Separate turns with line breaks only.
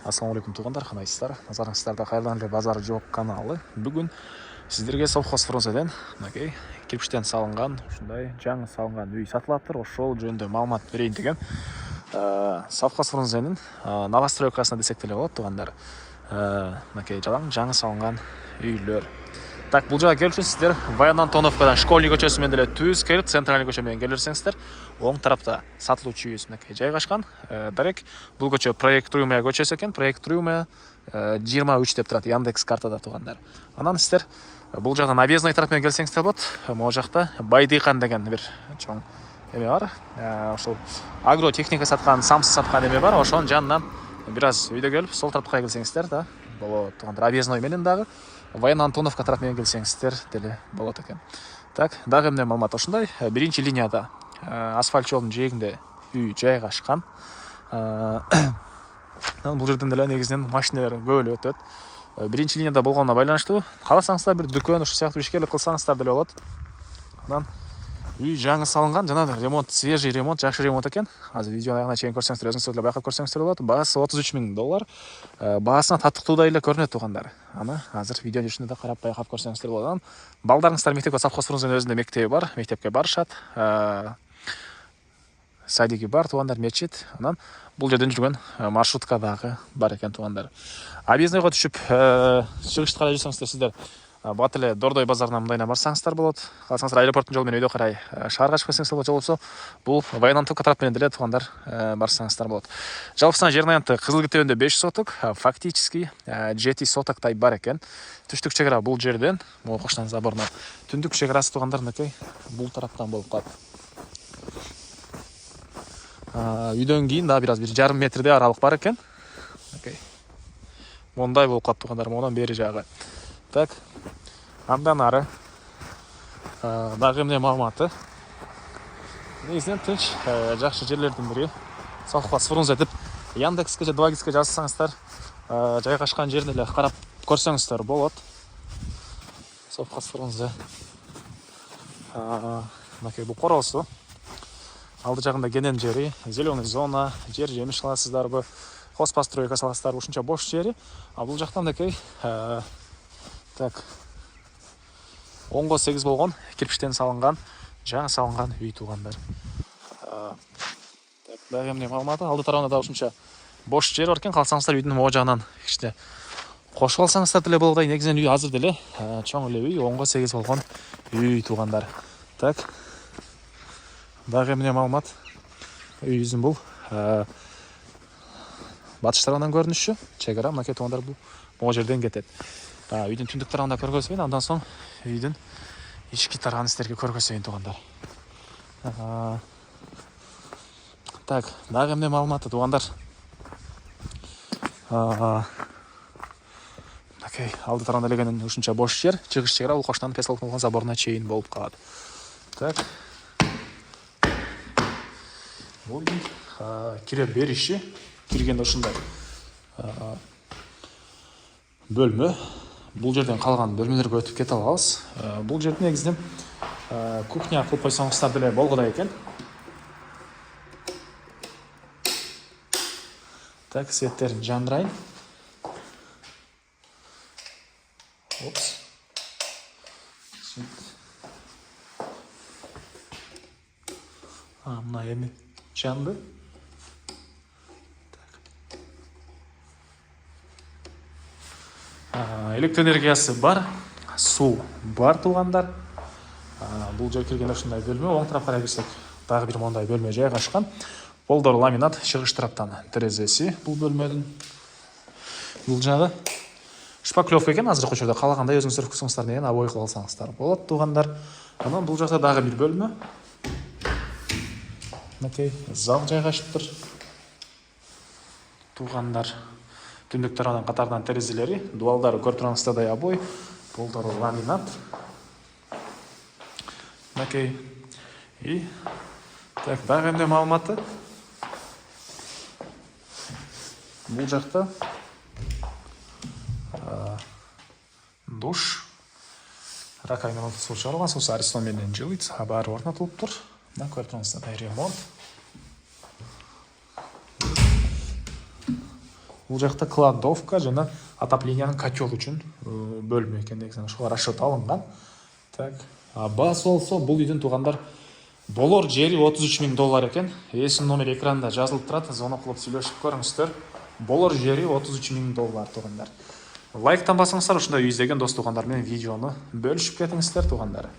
Ассалаумағалейкум туғандар, қанайсыздар? Назарыңыздарда Қайырлы базар жоқ каналы. Бүгін сіздерге совхоз фрунзеден кирпиштен салынған, ушундай жаңы салынған үй сатылаптыр. Ошол жөнүндө маалымат берейин деген. Совхоз фрунзенин новостройкасына десек деле болот туғандар. Жаңы салынған үйлөр. Так, бұл жаға келіп сіздер Баян Антоновкадан школьный көчөсү деле түз келип, центральный көчө менен келерсеңиздер, оң тарапта сатылуучу үйүбүз жайгашкан. Дарек бул көчө проектируемая көчөсү экен. Проектируемая 23 деп турат Яндекс картада тугандар. Анан сіздер бул жактан объездной тарап менен келсеңиздер болот. Могу жакта Байдыйкан деген бир чоң эме бар. Ошол агротехника саткан, самсы саткан эме бар. Ошонун жанынан бир аз үйдө келип, сол тарапка келсеңиздер да болот тугандар. Объездной менен дагы Баян Антоновка тарап менен келсеңиздер деле болот экен. Так, дагы эмне маалымат ошондой. Биринчи линияда асфальт жолдун жээгинде үй жайгашкан. Бул жерден деле негизинен машиналар көп эле өтөт. Биринчи линияда болгонуна байланыштуу кааласаңыздар бир дүкөн ушу сыяктуу ишкерлик кылсаңыздар деле болот. Анан үй жаңы салынган, жана ремонт, свежий ремонт, жакшы ремонт экен. Азыр видеону аягына чейин көрсөңүздөр, өзүңүздөр деле байкап көрсөңүздөр болот. Баасы $33,000. Баасына таттыктуудай эле көрүнөт тугандар. Аны азыр видеонун ичинде да карап байкап көрсөңүздөр болот. Балдарыңыздар мектепке, совхоз фрунзенин өзүндө мектеби бар, мектепке барышат. Садиги бар тугандар, мечит. Анан бул жерден жүргөн маршрутка дагы бар экен тугандар. Объездныйга түшүп чыгышты карай жүрсөңүздөр сиздер бат эле Дордой базарына мындайына барсаңыздар болот. Калсаңыздар аэропорттун жолу менен өйдө карай шаарга чыгып кетсеңиздер болот. Болсо бул Баян Антоновка тарап менен деле тугандар барсаңыздар болот. Жалпысынан жердин аянты Кызыл Китебинде 5 соток, фактически 7 сотоктай бар экен. Түштүк чегара бул жерден, могу коштан заборно. Түндүк чегарасы тугандар мынакей бул тараптан болуп калат. Үйдөн кийин да бир аз 1,5 метрдей аралык бар экен. Мондай болуп калат тугандар, мондан бери жагы. Так, андан ары дагы эмне маалыматы. Негизинен тынч, жакшы жерлердин бири. Совхоз Фрунзе деп Яндекске же 2GISке жазсаңыздар, жайгашкан жерин эле карап көрсөңүздөр болот. Совхоз Фрунзе. Мынакей бул короосу. Алды жагында кенен жери, зеленый зона, жер жемиш аласыздарбы, хозпостройка саласыздарбы, ушунча бош жери. А бул жактан мынакей так, оңго 8 болгон, кирпиштен салынган, жаңы салынган үй тугандар. Так, дагы эмне маалыматы? Алды тарабында да ушунча бош жер бар экен. Калсаңыздар үйдүн могу жагынан кичине кошуп алсаңыздар деле болот. Негизинен үй азыр деле чоң эле үй, оңго 8 болгон үй тугандар. Так, дагы эмне маалымат? Үйүбүздүн бул батыш тарабынан көрүнүшү, чегара мынакей тугандар бул могу жерден кетет. Үйдүн түндүк тарабында көргөзбөйүн, андан соң үйдүн ички тарабын сиздерге көргөзөйүн тугандар. Так, дагы эмне маалыматы тугандар? Мынакей алды тарабында элегенен ушунча бош жер, чыгыш чегара бул коштан песок болгон заборуна чейин болуп калат. Так. Бул кире бериши, киргенде ушундай бөлмө. Бул жерден калган бөлмөлөргө өтүп кете алабыз. Бул жерде негизинен кухня кылып койсоңуздар деле болгодай экен. Так, светтерин жандырайын. Опс. Мына эми жанды. Электр энергиясы бар, суу бар тугандар. Бул жер киргенде ушундай бөлмө, оң тарапка карай кирсек дагы бир мондай бөлмө жайгашкан. Болдор ламинат, чыгыш тараптан терезеси бул бөлмөнүн. Бул жагы шпаклевка экен, азыр көчөдө каалагандай өзүңүздөр вкусуңуздар менен обой кылып алсаңыздар болот тугандар. Анан бул жакта дагы бир бөлмө. Мынакей зал жайгашыптыр тугандар. Түндүк тарабынан катардан терезелери, дуалдары көрүп тургансыздардай обой, болдору ламинат. Мынакей. И так, дагы эмне маалыматы? Бул жакта душ, раковина суу чыгарылган, суусу Аристон менен жылыйт, баары орнотулуптур. Мына көрүп тургансыздардай ремонт. Бул жакта кладовка жана отопленияның котел үчүн бөлмө экен негизи ошого расчет алынган. Так, баасы болсо бул үйдүн туугандар болор жери $33,000 экен. Эсин номер экранда жазылып турат, звонок кылып сүйлөшүп көрүңүздөр. Болор жери $33,000 туугандар. Лайктан басыңыздар, ушундай үй издеген дос туугандар менен видеону бөлүшүп кетиңиздер туугандар.